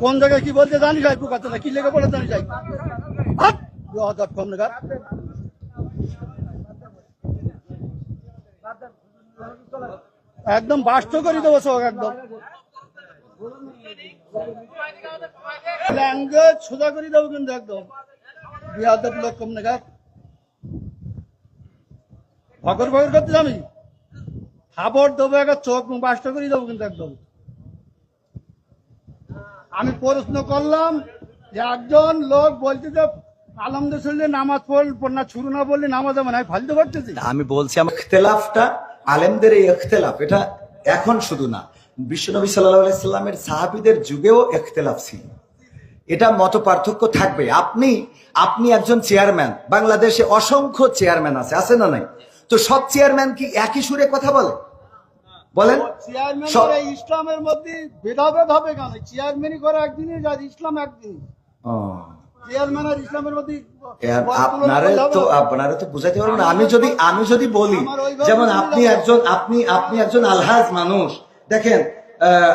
কোন জায়গায় কি বলতে জানি যাই পোকাতে কি লেগে পড়ে জানি যাই একদম বাস্ত করে দেবো সব একদম ল্যাঙ্গুয়েজ সোজা করে দেবো কিন্তু একদম বিহার লোক কম নেগার ভগর ভগর করতে জানি খাবার দেবো একটা চোখ বাস্ত করে দেবো কিন্তু একদম আমি প্রশ্ন করলাম যে একজন লোক বলছে যে আলহামদুলিল্লাহ নামাজ পড়না শুরু না বললে নামাজ হবে না ফালতু করতেছি আমি বলছি আমার ইখতিলাফটা আলেমদের এই ইখতিলাফ এটা এখন শুধু না বিশ্বনবী সাল্লাল্লাহু আলাইহি সাল্লামের সাহাবীদের যুগেও ইখতিলাফ ছিল এটা মত পার্থক্য থাকবে আপনি একজন চেয়ারম্যান বাংলাদেশে অসংখ্য চেয়ারম্যান আছে না নাই তো সব চেয়ারম্যান কি একই সুরে কথা বলে বলেন চেয়ারম্যান ইসলামের মধ্যে ভেদাভেদ হবে কেন চেয়ারম্যানই করে একদিনই যার ইসলাম একদিনই চেয়ারম্যান আর ইসলামের মধ্যে আপনারা তো বুঝাইতে পারবেন না আমি যদি বলি যেমন আপনি একজন আলহাজ মানুষ দেখেন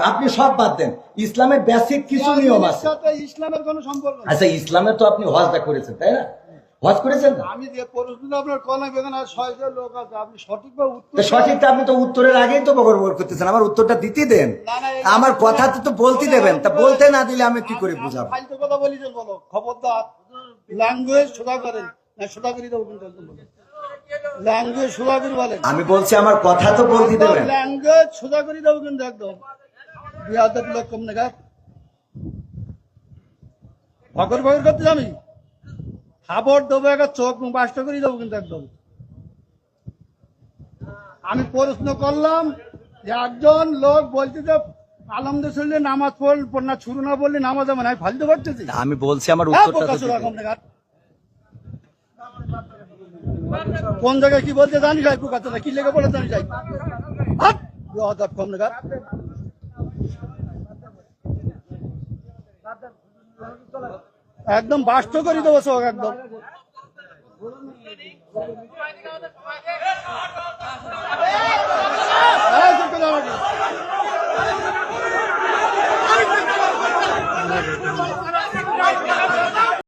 আপনি সব বাদ দেন ইসলামের বেসিক কিছু নিয়ম আছে ইসলামের কোনো সম্পর্ক আচ্ছা ইসলামের তো আপনি হজটা করেছেন তাই না হজ করেছেন না আমি যে প্রশ্ন আপনার কলা বেগান আর 600 লোক আছে আপনি সঠিকভাবে উত্তর সঠিকটা আপনি তো উত্তরের আগেই তো বকর করতেছেন আমার উত্তরটা দিতে দেন আমার কথা তো বলতে দেবেন তা বলতে না দিলে আমি কি করে বুঝাবো ফালতু কথা বলিছেন বলো খবরদার ল্যাঙ্গুয়েজ সোজা করেন না সোজা করে দেবো কিন্তু একদম ল্যাঙ্গুয়েজ সোজা করে বলেন আমি বলছি আমার কথা তো বলতে দেবেন ল্যাঙ্গুয়েজ সোজা করে দেবো কিন্তু একদম বিহার লোক কম নেগার ভগর ভগর করতে জানি খাবার দেবো একটা চোখ বাস্ত করে দেবো কিন্তু একদম আমি প্রশ্ন করলাম যে একজন লোক বলছে যে আলহামদুলিল্লাহ নামাজ পড়না শুরু না বললে নামাজ হবে না ফালতু করতেছি আমি বলছি আমার উত্তরটা কোন জায়গায় কি বলতে জানি যাই পোকাতে কি লেগে পড়ে জানি যাই কম নেগার একদম বাস্ত করে দেবো সব একদম